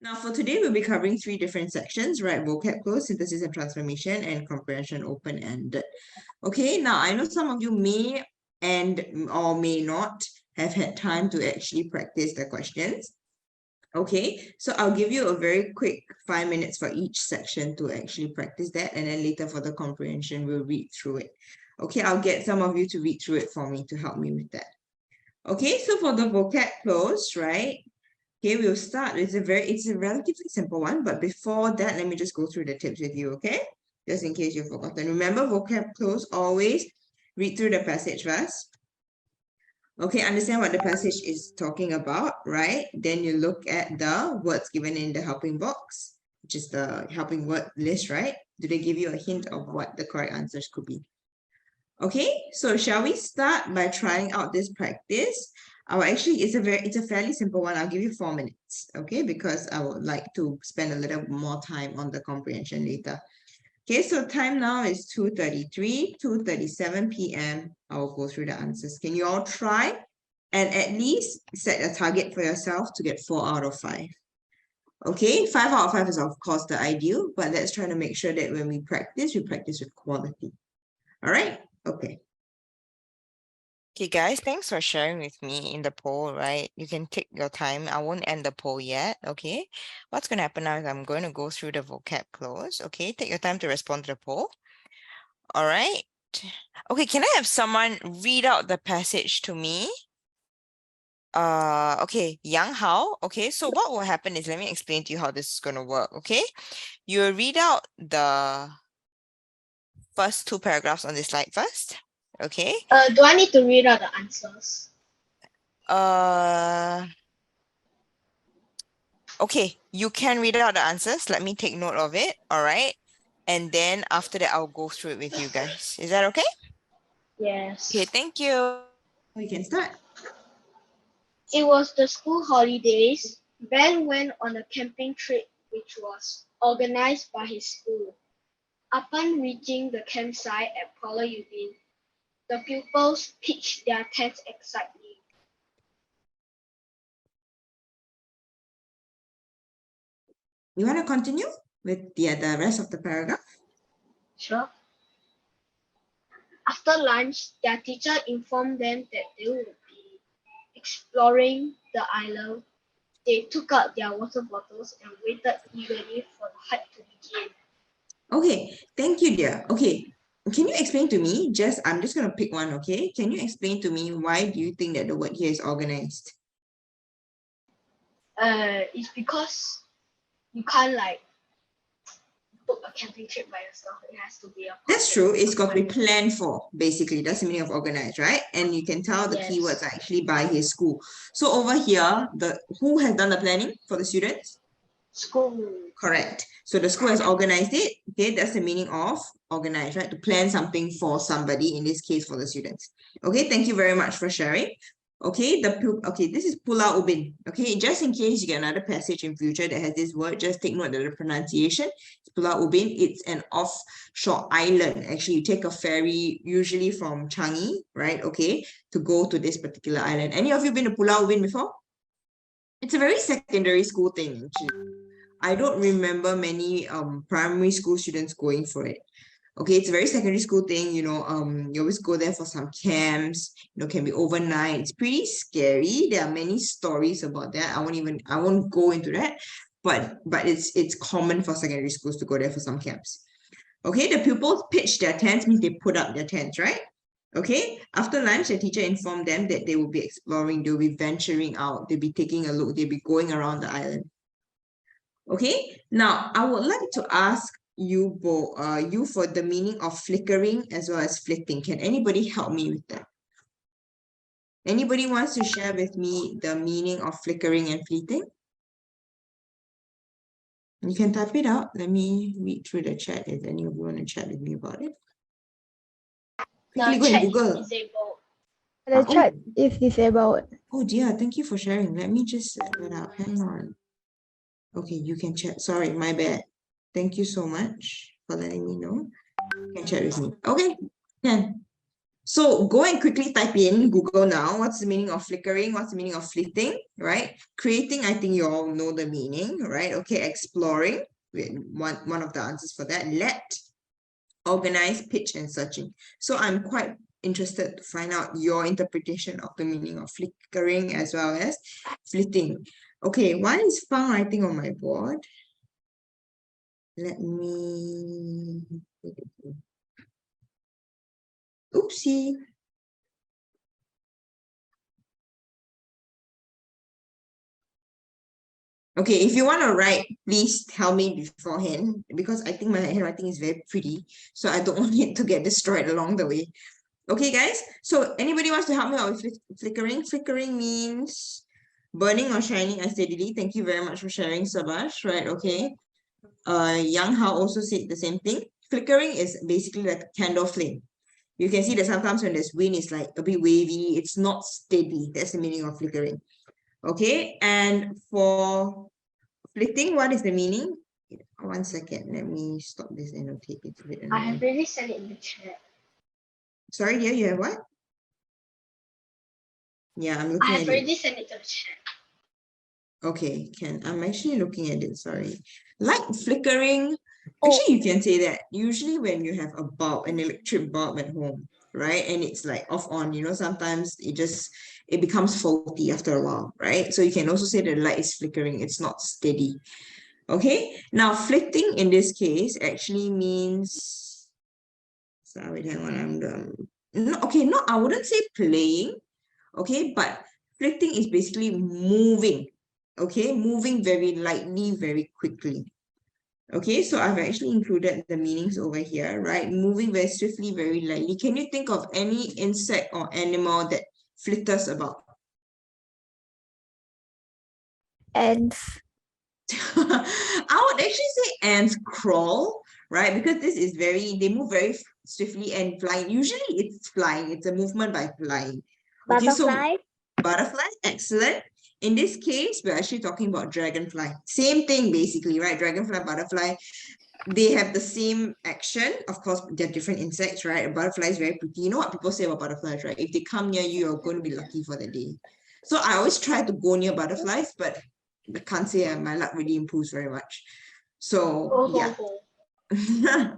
Now for today, we'll be covering 3 different sections, right? Vocab close, synthesis and transformation, and comprehension open-ended. Okay, now I know some of you may or may not have had time to actually practice the questions. Okay, so I'll give you a very quick 5 minutes for each section to actually practice that, and then later for the comprehension, we'll read through it. Okay, I'll get some of you to read through it for me to help me with that. Okay, so for the vocab close, right? Okay, we'll start. It's a relatively simple one, but before that, let me just go through the tips with you, okay? Just in case you've forgotten. Remember, vocab close, always read through the passage first. Okay, understand what the passage is talking about, right? Then you look at the words given in the helping box, which is the helping word list, right? Do they give you a hint of what the correct answers could be? Okay, so shall we start by trying out this practice? Actually, it's a fairly simple one. I'll give you 4 minutes, okay? Because I would like to spend a little more time on the comprehension later. Okay, so time now is 2:33, 2:37 p.m. I'll go through the answers. Can you all try and at least set a target for yourself to get 4 out of 5? Okay, 5 out of 5 is of course the ideal, but let's try to make sure that when we practice with quality. All right, okay. Okay, guys, thanks for sharing with me in the poll, right? You can take your time. I won't end the poll yet, okay? What's going to happen now is I'm going to go through the vocab close, okay? Take your time to respond to the poll. All right. Okay, can I have someone read out the passage to me? Okay, Yang Hao. Okay, so what will happen is, let me explain to you how this is going to work, okay? You read out the first 2 paragraphs on this slide first, okay? Do I need to read out the answers? Okay, you can read out the answers. Let me take note of it, all right? And then after that, I'll go through it with you guys. Is that okay? Yes. Okay, thank you. We can start. It was the school holidays. Ben went on a camping trip which was organized by his school. Upon reaching the campsite at Pulau Ubin, the pupils pitched their tents excitedly. You want to continue with the rest of the paragraph? Sure. After lunch, their teacher informed them that they would be exploring the island. They took out their water bottles and waited eagerly for the hike to begin. Okay, thank you, dear. Okay, can you explain to me, I'm just going to pick one, okay? Can you explain to me why do you think that the word here is organized? It's because you can't like book a camping trip by yourself. It has to be a That's true. It's got to be planned for, basically. That's the meaning of organized, right? And you can tell the keywords are actually by his school. So over here, who has done the planning for the students? School. Correct. So the school has organized it. Okay, that's the meaning of organized, right? To plan something for somebody, in this case for the students. Okay, thank you very much for sharing. Okay, this is Pulau Ubin. Okay, just in case you get another passage in future that has this word, just take note of the pronunciation. It's Pulau Ubin. It's an offshore island. Actually, you take a ferry, usually from Changi, right? Okay, to go to this particular island. Any of you been to Pulau Ubin before? It's a very secondary school thing, actually. I don't remember many primary school students going for it. Okay, it's a very secondary school thing, you always go there for some camps, can be overnight. It's pretty scary. There are many stories about that. I won't go into that, but it's common for secondary schools to go there for some camps. Okay, the pupils pitch their tents, means they put up their tents, right? Okay, after lunch, the teacher informed them that they will be exploring, they'll be venturing out, they'll be taking a look, they'll be going around the island. Okay, now I would like to ask you for the meaning of flickering as well as flitting. Can anybody help me with that? Anybody wants to share with me the meaning of flickering and fleeting? You can type it out. Let me read through the chat if any of you want to chat with me about it. Quickly go and Google. The chat is disabled. Oh dear, thank you for sharing. Let me just set that up. Hang on. Okay, you can chat. Sorry, my bad. Thank you so much for letting me know. You can chat with me. Okay, then. So go and quickly type in Google now. What's the meaning of flickering? What's the meaning of flitting, right? Creating, I think you all know the meaning, right? Okay, exploring, one of the answers for that. Let, organize, pitch, and searching. So I'm quite interested to find out your interpretation of the meaning of flickering as well as flitting. Okay, one is found, I think, on my board. Let me... Oopsie. Okay, if you want to write, please tell me beforehand, because I think my handwriting is very pretty, so I don't want it to get destroyed along the way. Okay, guys, so anybody wants to help me out with flickering? Flickering means burning or shining unsteadily. Thank you very much for sharing, Sabash, right? Okay. Yang Hao also said the same thing. Flickering is basically like a candle flame. You can see that sometimes when there's wind, it's like a bit wavy, it's not steady. That's the meaning of flickering. Okay, and for flitting, what is the meaning? 1 second, let me stop this and annotate it a bit. I have already sent it in the chat. Sorry, dear, you have what? Yeah, I'm I looking have at it. already sent it to the chat. Okay, I'm actually looking at it, sorry. Light flickering, actually you can say that usually when you have a bulb, an electric bulb at home, right? And it's like off on, you know, sometimes it becomes faulty after a while, right? So you can also say the light is flickering, it's not steady. Okay, now flitting in this case actually means, sorry, hang on, I'm done. No, okay, no, I wouldn't say playing, okay, but flitting is basically moving, okay, moving very lightly, very quickly. Okay, so I've actually included the meanings over here, right? Moving very swiftly, very lightly. Can you think of any insect or animal that flitters about? Ants. I would actually say ants crawl, right? Because this is they move very swiftly and flying. Usually it's flying, it's a movement by flying. Okay, so Butterfly. butterfly, excellent. In this case, we're actually talking about dragonfly. Same thing basically, right? Dragonfly, butterfly, they have the same action. Of course, they're different insects, right? A butterfly is very pretty. You know what people say about butterflies, right? If they come near you, you're going to be lucky for the day. So I always try to go near butterflies, but I can't say my luck really improves very much. So yeah.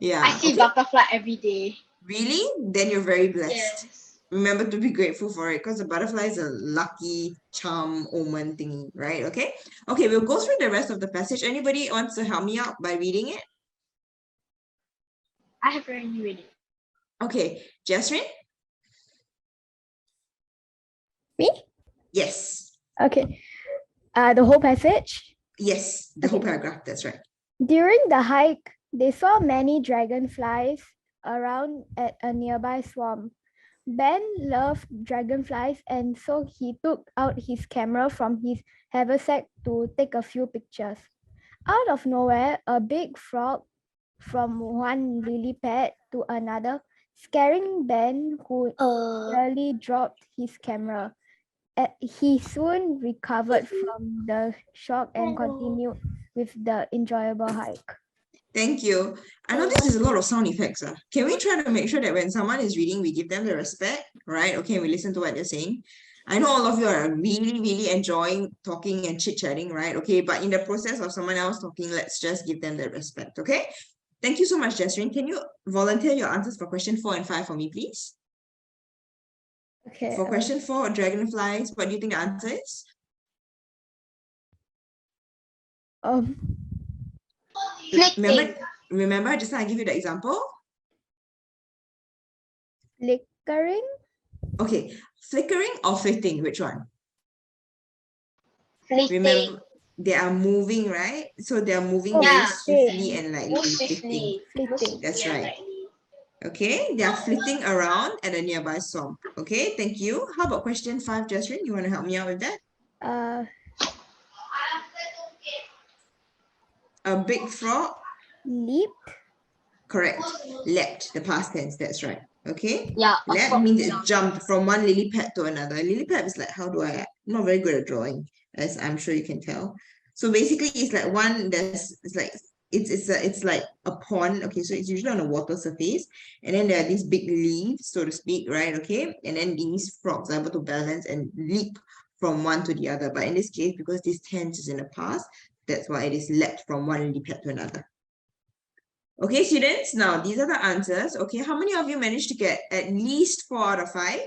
Yeah. I see okay. butterfly every day. Really? Then you're very blessed. Yes. Remember to be grateful for it because the butterfly is a lucky charm omen thingy, right? Okay. Okay, we'll go through the rest of the passage. Anybody wants to help me out by reading it? I have already read it. Okay, Jasmine? Me? Yes. Okay. The whole passage. Yes, the whole Okay. paragraph, that's right. During the hike, they saw many dragonflies around at a nearby swamp. Ben loved dragonflies, and so he took out his camera from his haversack to take a few pictures. Out of nowhere, a big frog from one lily pad to another, scaring Ben, who nearly dropped his camera. He soon recovered from the shock and continued with the enjoyable hike. Thank you. I notice there's a lot of sound effects. Can we try to make sure that when someone is reading, we give them the respect, right? Okay, we listen to what they're saying. I know all of you are really, really enjoying talking and chit-chatting, right? Okay, but in the process of someone else talking, let's just give them the respect, okay? Thank you so much, Jasmine. Can you volunteer your answers for question 4 and 5 for me, please? Okay. For question 4, dragonflies, what do you think the answer is? Remember, just now I give you the example? Flickering? Okay, flickering or flitting, which one? Flitting. Remember, they are moving, right? So they are moving Oh, very yeah. swiftly and lightly. Move Flitting. swiftly. That's Yeah, right. lightly. Okay, they are flitting around at a nearby swamp. Okay, thank you. How about question 5, Jasmine? You want to help me out with that? A big frog? Leaped. Correct. Leapt, the past tense, that's right. Okay? Yeah, Leapt means it jumped from one lily pad to another. Lily pad is like, I'm not very good at drawing, as I'm sure you can tell. So basically, it's like it's like it's like a pond. Okay, so it's usually on a water surface, and then there are these big leaves, so to speak, right? Okay, and then these frogs are able to balance and leap from one to the other. But in this case, because this tense is in the past, that's why it is leapt from one leap pad to another. Okay, students, now these are the answers. Okay, how many of you managed to get at least 4 out of 5?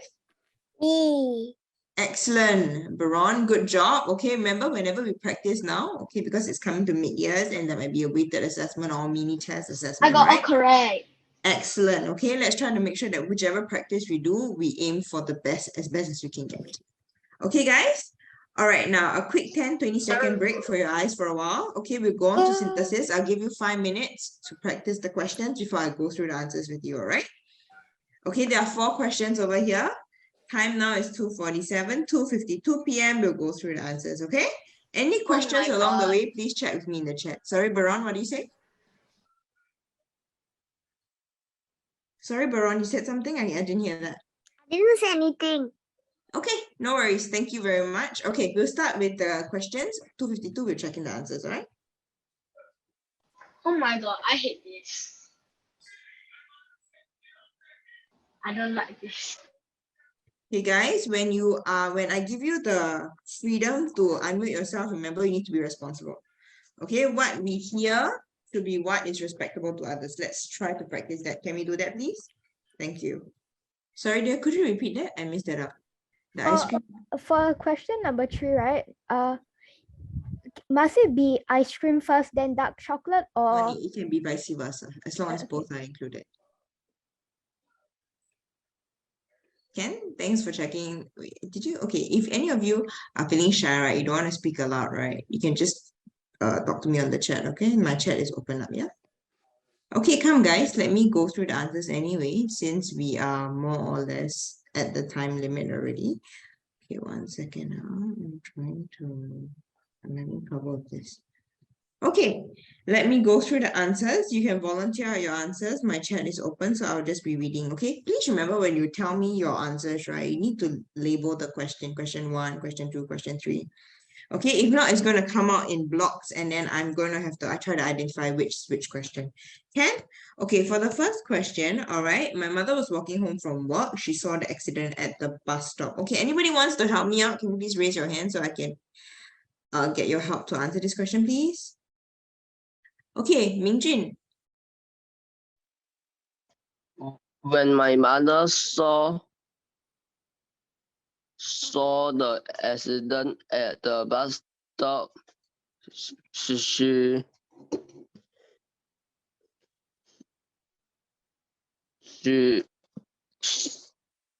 Me. Excellent, Baron, good job. Okay, remember whenever we practice now, okay, because it's coming to mid-years and there might be a weighted assessment or mini test assessment, I got all right? correct. Excellent. Okay, let's try to make sure that whichever practice we do, we aim for the best as we can get. Okay, guys? All right, now a quick 10-20-second break for your eyes for a while. Okay, we'll go on to synthesis. I'll give you 5 minutes to practice the questions before I go through the answers with you, all right? Okay, there are 4 questions over here. Time now is 2:47, 2:52 p.m. We'll go through the answers, okay? Any questions my along the God. way, please chat with me in the chat. Sorry, Baron, what do you say? Sorry, Baron, you said something? I didn't hear that. I didn't say anything. Okay, no worries. Thank you very much. Okay, we'll start with the questions. 2:52, we're checking the answers, all right? Oh my God, I hate this. I don't like this. Hey guys, when I give you the freedom to unmute yourself, remember you need to be responsible. Okay, what we hear should be what is respectable to others. Let's try to practice that. Can we do that, please? Thank you. Sorry, dear, could you repeat that? I missed that up. The ice cream. For question number 3, right? Must it be ice cream first, then dark chocolate, or It can be vice versa, as long as okay. both are included. Ken, thanks for checking. Wait, did you? Okay, if any of you are feeling shy, right, you don't want to speak aloud, right, you can just talk to me on the chat, okay? My chat is open up, yeah? Okay, come guys, let me go through the answers anyway, since we are more or less at the time limit already. Okay, 1 second now. I'm trying to, I'm having trouble with this. Okay, let me go through the answers. You can volunteer your answers. My chat is open, so I'll just be reading, okay? Please remember when you tell me your answers, right, you need to label the question 1, question 2, question 3. Okay, if not, it's going to come out in blocks and then I'm going to have to, I try to identify which question. Ken? Okay, for the first question, all right, my mother was walking home from work. She saw the accident at the bus stop. Okay, anybody wants to help me out? Can you please raise your hand so I can get your help to answer this question, please? Okay, Mingjin. When my mother saw the accident at the bus stop, she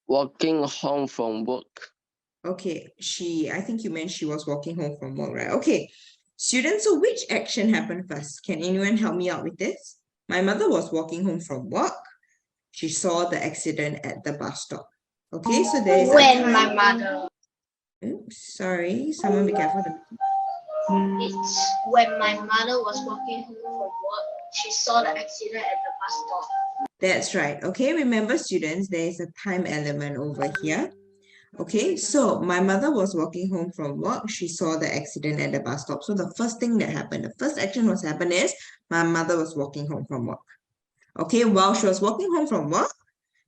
walking home from work. Okay, I think you meant she was walking home from work, right? Okay, students, so which action happened first? Can anyone help me out with this? My mother was walking home from work. She saw the accident at the bus stop. Okay, so there is When my mother. Oops, sorry, someone be careful. It's when my mother was walking home from work. She saw the accident at the bus stop. That's right. Okay, remember students, there is a time element over here. Okay, so my mother was walking home from work. She saw the accident at the bus stop. So the first thing that happened, the first action was happened is my mother was walking home from work. Okay, while she was walking home from work,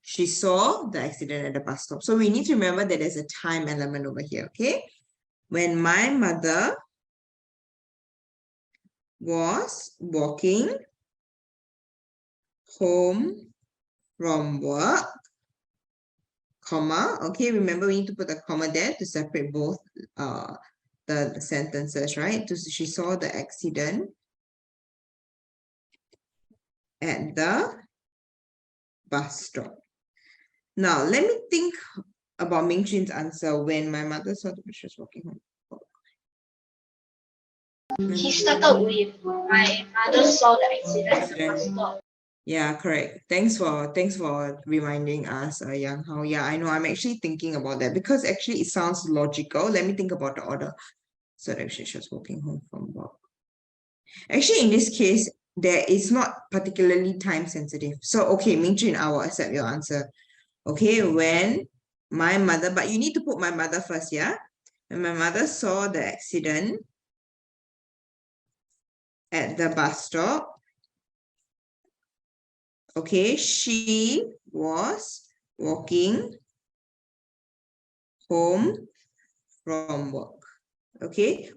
she saw the accident at the bus stop. So we need to remember that there's a time element over here, okay? When my mother was walking home from work, comma, okay, remember we need to put a comma there to separate both the sentences, right? So she saw the accident at the bus stop. Now, let me think about Ming-Chin's answer when my mother saw the she was walking home. He started with my mother saw the accident at the bus stop. Yeah, correct. Thanks for reminding us, Yang Hao. Yeah, I know. I'm actually thinking about that because actually it sounds logical. Let me think about the order. So that she was walking home from work. Actually, in this case, there is not particularly time sensitive. So, okay, Ming-Jun, I will accept your answer. Okay, when my mother, but you need to put my mother first, yeah? When my mother saw the accident at the bus stop. Okay, she was walking home from work. Okay,